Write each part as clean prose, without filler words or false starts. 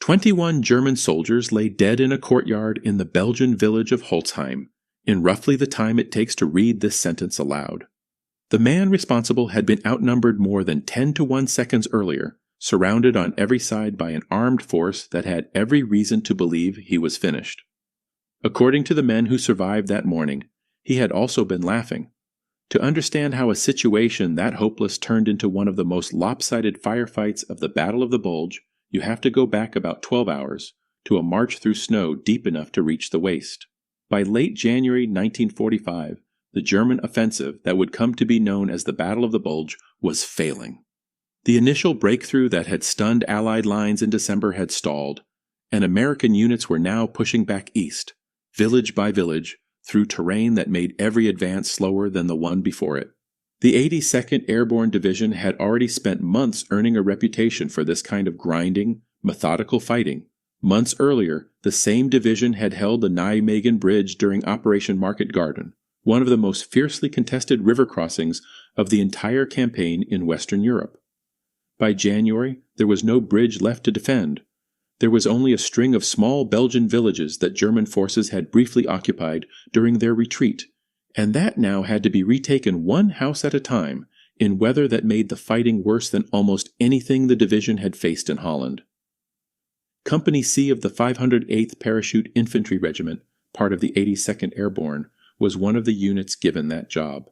21 German soldiers lay dead in a courtyard in the Belgian village of Holzheim, in roughly the time it takes to read this sentence aloud. The man responsible had been outnumbered more than 10 to 1 seconds earlier, surrounded on every side by an armed force that had every reason to believe he was finished. According to the men who survived that morning, he had also been laughing. To understand how a situation that hopeless turned into one of the most lopsided firefights of the Battle of the Bulge, you have to go back about 12 hours to a march through snow deep enough to reach the waist. By late January 1945, the German offensive that would come to be known as the Battle of the Bulge was failing. The initial breakthrough that had stunned Allied lines in December had stalled, and American units were now pushing back east, village by village, through terrain that made every advance slower than the one before it. The 82nd Airborne Division had already spent months earning a reputation for this kind of grinding, methodical fighting. Months earlier, the same division had held the Nijmegen Bridge during Operation Market Garden, one of the most fiercely contested river crossings of the entire campaign in Western Europe. By January, there was no bridge left to defend. There was only a string of small Belgian villages that German forces had briefly occupied during their retreat, and that now had to be retaken one house at a time in weather that made the fighting worse than almost anything the division had faced in Holland. Company C of the 508th Parachute Infantry Regiment, part of the 82nd Airborne, was one of the units given that job.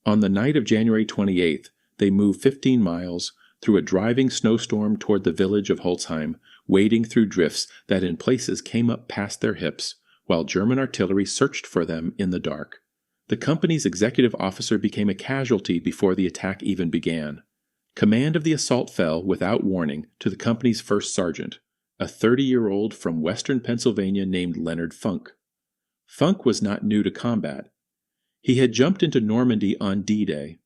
On the night of January 28th, they moved 15 miles through a driving snowstorm toward the village of Holzheim, wading through drifts that in places came up past their hips, while German artillery searched for them in the dark. The company's executive officer became a casualty before the attack even began. Command of the assault fell, without warning, to the company's first sergeant, a 30-year-old from western Pennsylvania named Leonard Funk. Funk was not new to combat. He had jumped into Normandy on D-Day.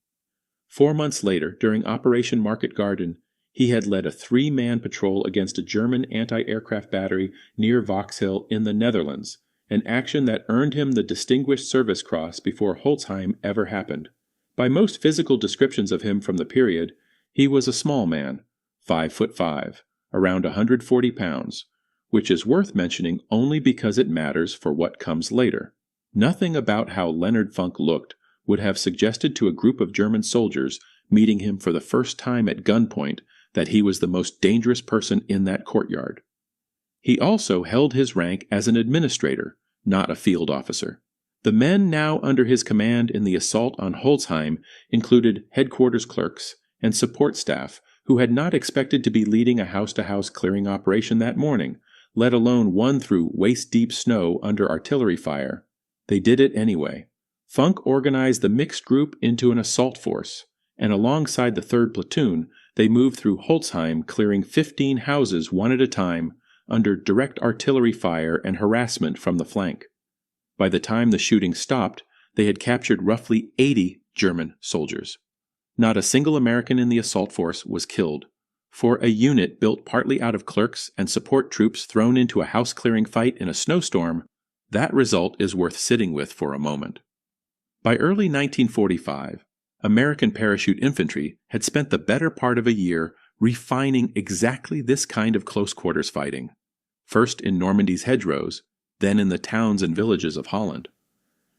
4 months later, during Operation Market Garden, he had led a 3-man patrol against a German anti-aircraft battery near Vauxhall in the Netherlands, an action that earned him the Distinguished Service Cross before Holzheim ever happened. By most physical descriptions of him from the period, he was a small man, 5'5", around 140 pounds, which is worth mentioning only because it matters for what comes later. Nothing about how Leonard Funk looked would have suggested to a group of German soldiers meeting him for the first time at gunpoint that he was the most dangerous person in that courtyard. He also held his rank as an administrator, not a field officer. The men now under his command in the assault on Holzheim included headquarters clerks and support staff who had not expected to be leading a house-to-house clearing operation that morning, let alone one through waist-deep snow under artillery fire. They did it anyway. Funk organized the mixed group into an assault force, and alongside the 3rd Platoon, they moved through Holzheim, clearing 15 houses one at a time under direct artillery fire and harassment from the flank. By the time the shooting stopped, they had captured roughly 80 German soldiers. Not a single American in the assault force was killed. For a unit built partly out of clerks and support troops thrown into a house-clearing fight in a snowstorm, that result is worth sitting with for a moment. By early 1945, American parachute infantry had spent the better part of a year refining exactly this kind of close-quarters fighting, first in Normandy's hedgerows, then in the towns and villages of Holland.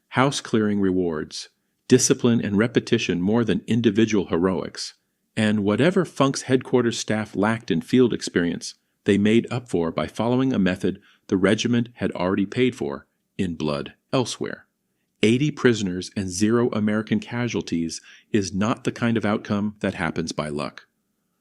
House-clearing rewards, discipline and repetition more than individual heroics, and whatever Funk's headquarters staff lacked in field experience, they made up for by following a method the regiment had already paid for in blood elsewhere. 80 prisoners and 0 American casualties is not the kind of outcome that happens by luck.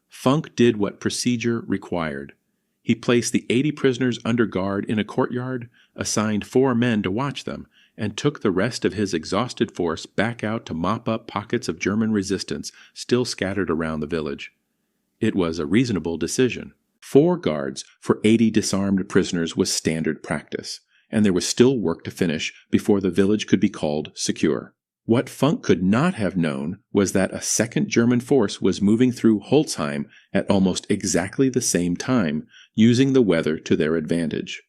Funk did what procedure required. He placed the 80 prisoners under guard in a courtyard, assigned 4 men to watch them, and took the rest of his exhausted force back out to mop up pockets of German resistance still scattered around the village. It was a reasonable decision. 4 guards for 80 disarmed prisoners was standard practice, and there was still work to finish before the village could be called secure. What Funk could not have known was that a second German force was moving through Holzheim at almost exactly the same time, using the weather to their advantage.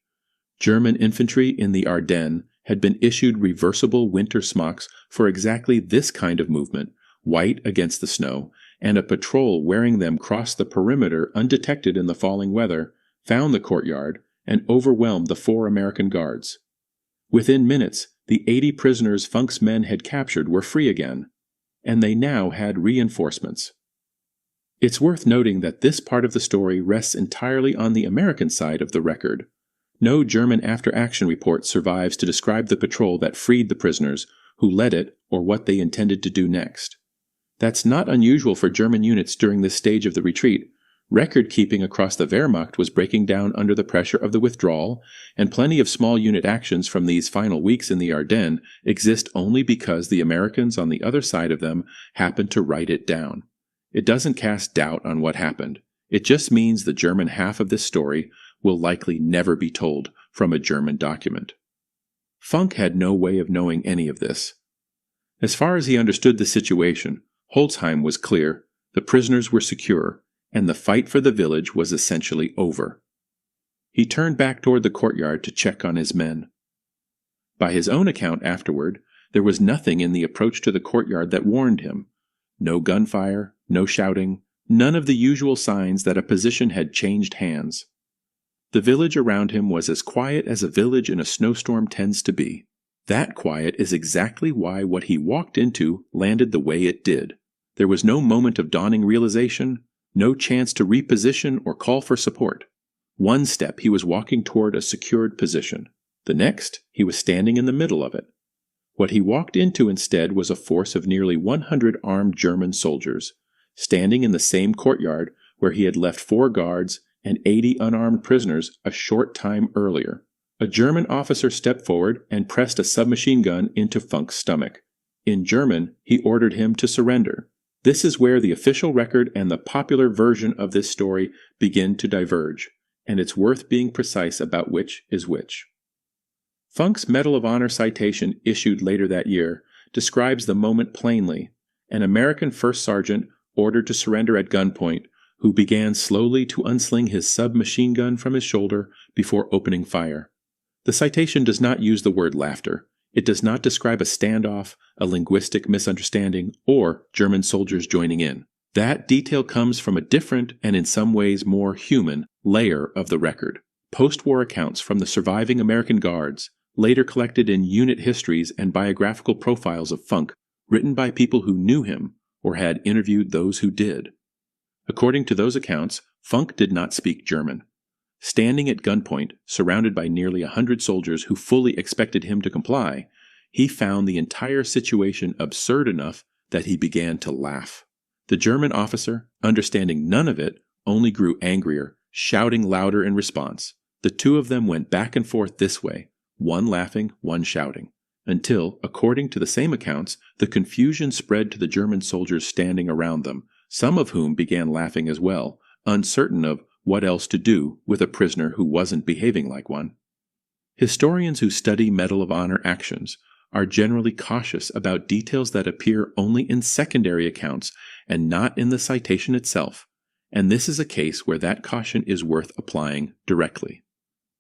German infantry in the Ardennes had been issued reversible winter smocks for exactly this kind of movement, white against the snow, and a patrol wearing them crossed the perimeter undetected in the falling weather, found the courtyard, and overwhelmed the 4 American guards. Within minutes, the 80 prisoners Funk's men had captured were free again, and they now had reinforcements. It's worth noting that this part of the story rests entirely on the American side of the record. No German after-action report survives to describe the patrol that freed the prisoners, who led it, or what they intended to do next. That's not unusual for German units during this stage of the retreat. Record-keeping across the Wehrmacht was breaking down under the pressure of the withdrawal, and plenty of small unit actions from these final weeks in the Ardennes exist only because the Americans on the other side of them happened to write it down. It doesn't cast doubt on what happened. It just means the German half of this story will likely never be told from a German document. Funk had no way of knowing any of this. As far as he understood the situation, Holzheim was clear, the prisoners were secure, and the fight for the village was essentially over. He turned back toward the courtyard to check on his men. By his own account afterward, there was nothing in the approach to the courtyard that warned him. No gunfire, no shouting, none of the usual signs that a position had changed hands. The village around him was as quiet as a village in a snowstorm tends to be. That quiet is exactly why what he walked into landed the way it did. There was no moment of dawning realization, no chance to reposition or call for support. One step he was walking toward a secured position. The next, he was standing in the middle of it. What he walked into instead was a force of nearly 100 armed German soldiers, standing in the same courtyard where he had left 4 guards and 80 unarmed prisoners a short time earlier. A German officer stepped forward and pressed a submachine gun into Funk's stomach. In German, he ordered him to surrender. This is where the official record and the popular version of this story begin to diverge, and it's worth being precise about which is which. Funk's Medal of Honor citation issued later that year describes the moment plainly: an American first sergeant ordered to surrender at gunpoint, who began slowly to unsling his submachine gun from his shoulder before opening fire. The citation does not use the word laughter. It does not describe a standoff, a linguistic misunderstanding, or German soldiers joining in. That detail comes from a different, and in some ways more human, layer of the record. Post-war accounts from the surviving American guards, later collected in unit histories and biographical profiles of Funk, written by people who knew him or had interviewed those who did. According to those accounts, Funk did not speak German. Standing at gunpoint, surrounded by nearly 100 soldiers who fully expected him to comply, he found the entire situation absurd enough that he began to laugh. The German officer, understanding none of it, only grew angrier, shouting louder in response. The two of them went back and forth this way, one laughing, one shouting, until, according to the same accounts, the confusion spread to the German soldiers standing around them, some of whom began laughing as well, uncertain of what else to do with a prisoner who wasn't behaving like one. Historians who study Medal of Honor actions are generally cautious about details that appear only in secondary accounts and not in the citation itself, and this is a case where that caution is worth applying directly.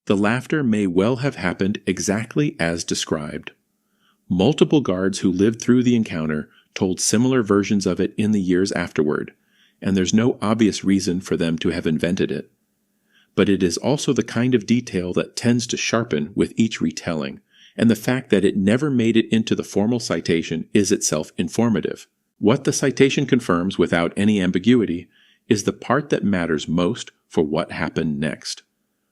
The laughter may well have happened exactly as described. Multiple guards who lived through the encounter told similar versions of it in the years afterward, and there's no obvious reason for them to have invented it. But it is also the kind of detail that tends to sharpen with each retelling, and the fact that it never made it into the formal citation is itself informative. What the citation confirms without any ambiguity is the part that matters most for what happened next.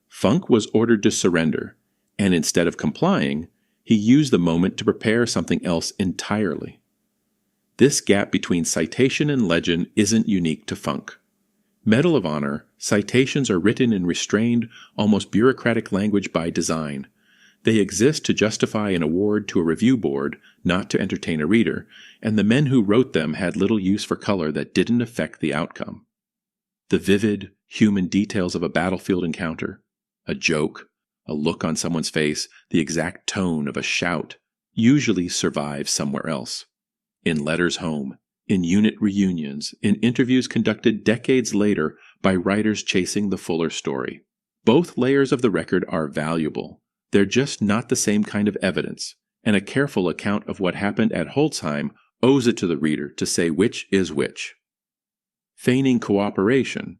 Funk was ordered to surrender, and instead of complying, he used the moment to prepare something else entirely. This gap between citation and legend isn't unique to Funk. Medal of Honor citations are written in restrained, almost bureaucratic language by design. They exist to justify an award to a review board, not to entertain a reader, and the men who wrote them had little use for color that didn't affect the outcome. The vivid, human details of a battlefield encounter, a joke, a look on someone's face, the exact tone of a shout, usually survive somewhere else. In letters home, in unit reunions, in interviews conducted decades later by writers chasing the fuller story. Both layers of the record are valuable. They're just not the same kind of evidence, and a careful account of what happened at Holzheim owes it to the reader to say which is which. Feigning cooperation,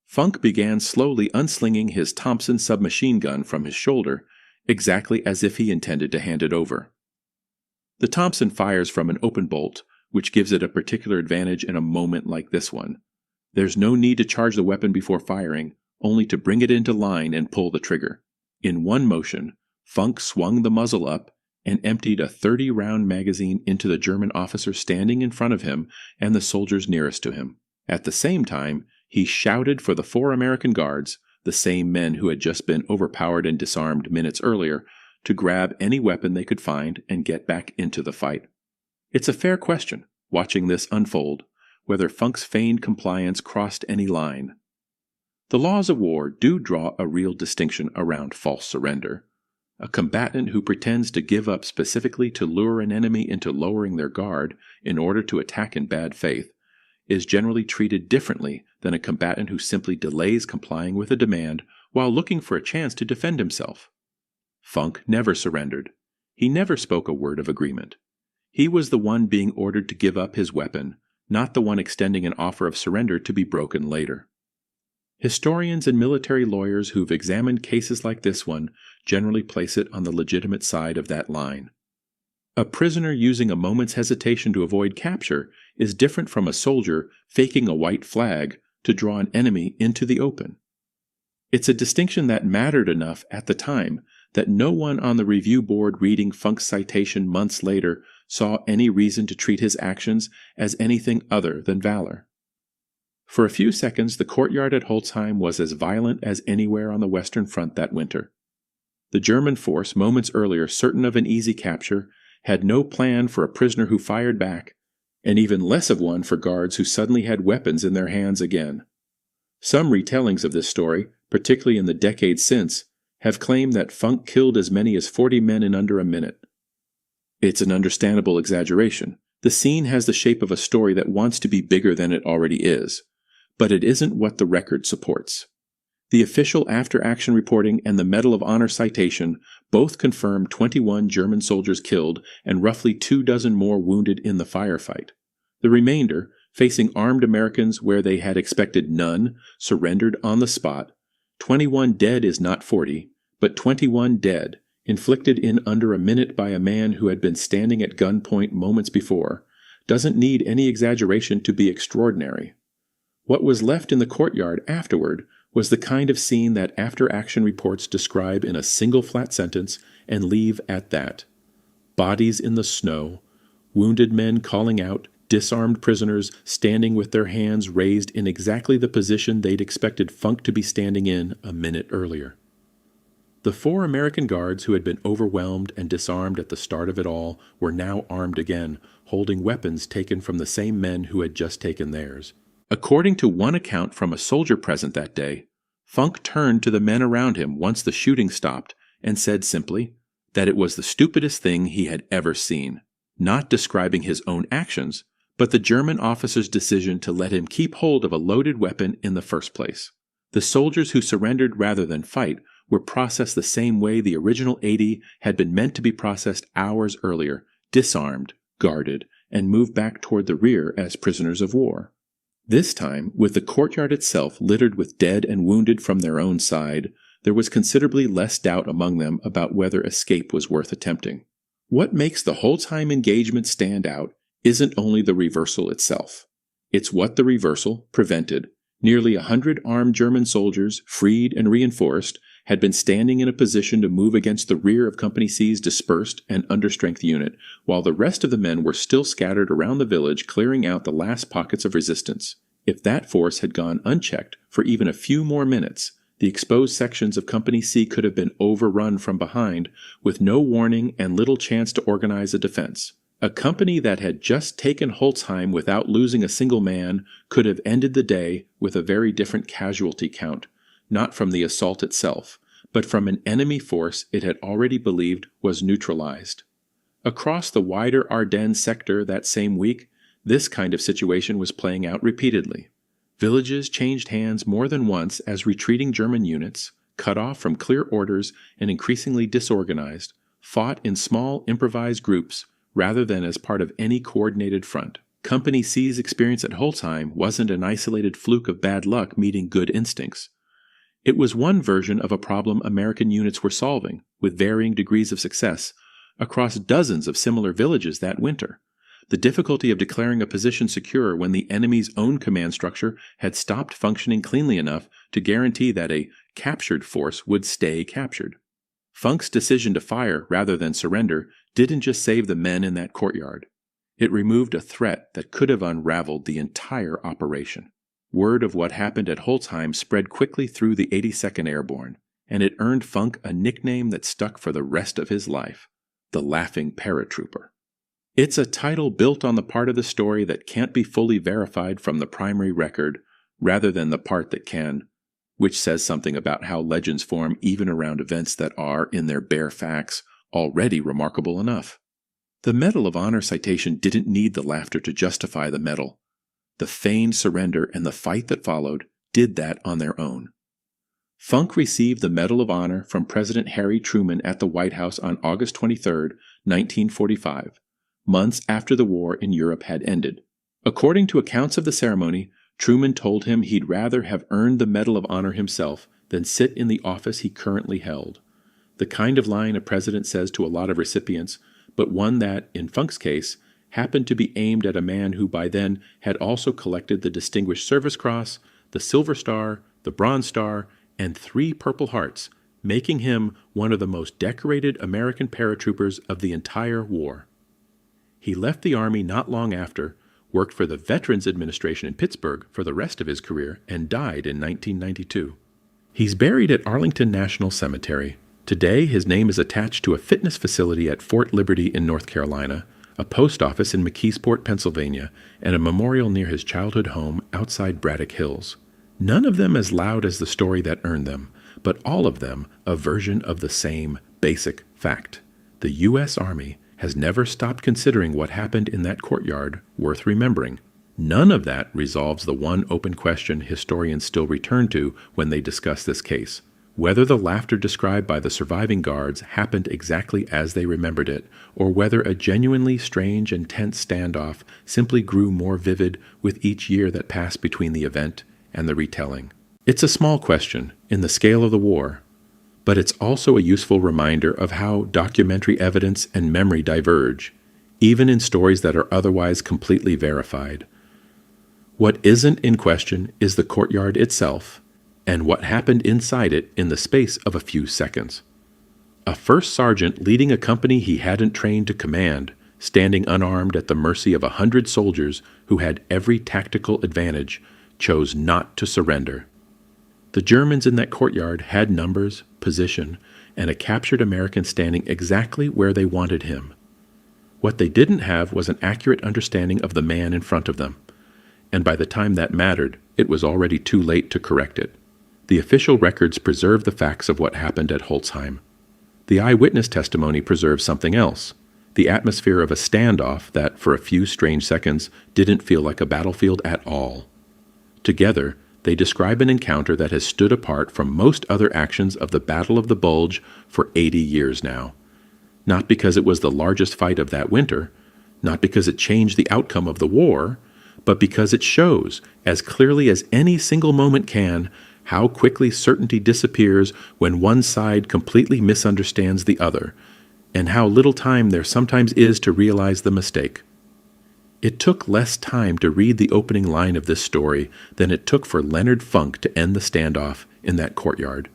Funk began slowly unslinging his Thompson submachine gun from his shoulder, exactly as if he intended to hand it over. The Thompson fires from an open bolt, which gives it a particular advantage in a moment like this one. There's no need to charge the weapon before firing, only to bring it into line and pull the trigger. In one motion, Funk swung the muzzle up and emptied a 30-round magazine into the German officer standing in front of him and the soldiers nearest to him. At the same time, he shouted for the 4 American guards, the same men who had just been overpowered and disarmed minutes earlier, to grab any weapon they could find and get back into the fight. It's a fair question, watching this unfold, whether Funk's feigned compliance crossed any line. The laws of war do draw a real distinction around false surrender. A combatant who pretends to give up specifically to lure an enemy into lowering their guard in order to attack in bad faith is generally treated differently than a combatant who simply delays complying with a demand while looking for a chance to defend himself. Funk never surrendered. He never spoke a word of agreement. He was the one being ordered to give up his weapon, not the one extending an offer of surrender to be broken later. Historians and military lawyers who've examined cases like this one generally place it on the legitimate side of that line. A prisoner using a moment's hesitation to avoid capture is different from a soldier faking a white flag to draw an enemy into the open. It's a distinction that mattered enough at the time that no one on the review board reading Funk's citation months later saw any reason to treat his actions as anything other than valor. For a few seconds, the courtyard at Holzheim was as violent as anywhere on the Western Front that winter. The German force, moments earlier certain of an easy capture, had no plan for a prisoner who fired back, and even less of one for guards who suddenly had weapons in their hands again. Some retellings of this story, particularly in the decades since, have claimed that Funk killed as many as 40 men in under a minute. It's an understandable exaggeration. The scene has the shape of a story that wants to be bigger than it already is, but it isn't what the record supports. The official after-action reporting and the Medal of Honor citation both confirm 21 German soldiers killed and roughly 24 more wounded in the firefight. The remainder, facing armed Americans where they had expected none, surrendered on the spot. 21 dead is not 40, but 21 dead, inflicted in under a minute by a man who had been standing at gunpoint moments before, doesn't need any exaggeration to be extraordinary. What was left in the courtyard afterward was the kind of scene that after-action reports describe in a single flat sentence and leave at that. Bodies in the snow, wounded men calling out, disarmed prisoners standing with their hands raised in exactly the position they'd expected Funk to be standing in a minute earlier. The 4 American guards who had been overwhelmed and disarmed at the start of it all were now armed again, holding weapons taken from the same men who had just taken theirs. According to one account from a soldier present that day, Funk turned to the men around him once the shooting stopped and said simply that it was the stupidest thing he had ever seen, not describing his own actions, but the German officer's decision to let him keep hold of a loaded weapon in the first place. The soldiers who surrendered rather than fight were processed the same way the original 80 had been meant to be processed hours earlier, disarmed, guarded, and moved back toward the rear as prisoners of war. This time, with the courtyard itself littered with dead and wounded from their own side, there was considerably less doubt among them about whether escape was worth attempting. What makes the Holzheim engagement stand out isn't only the reversal itself. It's what the reversal prevented. Nearly 100 armed German soldiers, freed and reinforced, had been standing in a position to move against the rear of Company C's dispersed and understrength unit, while the rest of the men were still scattered around the village clearing out the last pockets of resistance. If that force had gone unchecked for even a few more minutes, the exposed sections of Company C could have been overrun from behind, with no warning and little chance to organize a defense. A company that had just taken Holzheim without losing a single man could have ended the day with a very different casualty count, not from the assault itself, but from an enemy force it had already believed was neutralized. Across the wider Ardennes sector that same week, this kind of situation was playing out repeatedly. Villages changed hands more than once as retreating German units, cut off from clear orders and increasingly disorganized, fought in small improvised groups rather than as part of any coordinated front. Company C's experience at Holzheim wasn't an isolated fluke of bad luck meeting good instincts. It was one version of a problem American units were solving, with varying degrees of success, across dozens of similar villages that winter. The difficulty of declaring a position secure when the enemy's own command structure had stopped functioning cleanly enough to guarantee that a captured force would stay captured. Funk's decision to fire rather than surrender didn't just save the men in that courtyard. It removed a threat that could have unraveled the entire operation. Word of what happened at Holzheim spread quickly through the 82nd Airborne, and it earned Funk a nickname that stuck for the rest of his life, the Laughing Paratrooper. It's a title built on the part of the story that can't be fully verified from the primary record, rather than the part that can, which says something about how legends form even around events that are, in their bare facts, already remarkable enough. The Medal of Honor citation didn't need the laughter to justify the medal. The feigned surrender and the fight that followed did that on their own. Funk received the Medal of Honor from President Harry Truman at the White House on August 23, 1945, months after the war in Europe had ended. According to accounts of the ceremony, Truman told him he'd rather have earned the Medal of Honor himself than sit in the office he currently held. The kind of line a president says to a lot of recipients, but one that, in Funk's case, happened to be aimed at a man who by then had also collected the Distinguished Service Cross, the Silver Star, the Bronze Star, and 3 Purple Hearts, making him one of the most decorated American paratroopers of the entire war. He left the Army not long after, worked for the Veterans Administration in Pittsburgh for the rest of his career, and died in 1992. He's buried at Arlington National Cemetery. Today, his name is attached to a fitness facility at Fort Liberty in North Carolina, a post office in McKeesport, Pennsylvania, and a memorial near his childhood home outside Braddock Hills. None of them as loud as the story that earned them, but all of them a version of the same basic fact. The U.S. Army has never stopped considering what happened in that courtyard worth remembering. None of that resolves the one open question historians still return to when they discuss this case: whether the laughter described by the surviving guards happened exactly as they remembered it, or whether a genuinely strange and tense standoff simply grew more vivid with each year that passed between the event and the retelling. It's a small question in the scale of the war, but it's also a useful reminder of how documentary evidence and memory diverge, even in stories that are otherwise completely verified. What isn't in question is the courtyard itself, and what happened inside it in the space of a few seconds. A first sergeant leading a company he hadn't trained to command, standing unarmed at the mercy of 100 soldiers who had every tactical advantage, chose not to surrender. The Germans in that courtyard had numbers, position, and a captured American standing exactly where they wanted him. What they didn't have was an accurate understanding of the man in front of them, and by the time that mattered, it was already too late to correct it. The official records preserve the facts of what happened at Holzheim. The eyewitness testimony preserves something else, the atmosphere of a standoff that, for a few strange seconds, didn't feel like a battlefield at all. Together, they describe an encounter that has stood apart from most other actions of the Battle of the Bulge for 80 years now. Not because it was the largest fight of that winter, not because it changed the outcome of the war, but because it shows, as clearly as any single moment can, how quickly certainty disappears when one side completely misunderstands the other, and how little time there sometimes is to realize the mistake. It took less time to read the opening line of this story than it took for Leonard Funk to end the standoff in that courtyard.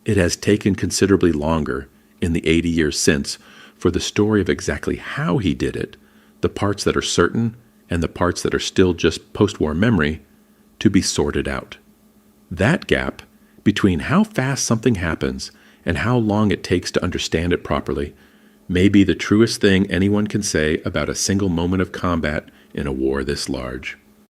It has taken considerably longer, in the 80 years since, for the story of exactly how he did it, the parts that are certain and the parts that are still just post-war memory, to be sorted out. That gap, between how fast something happens and how long it takes to understand it properly, may be the truest thing anyone can say about a single moment of combat in a war this large.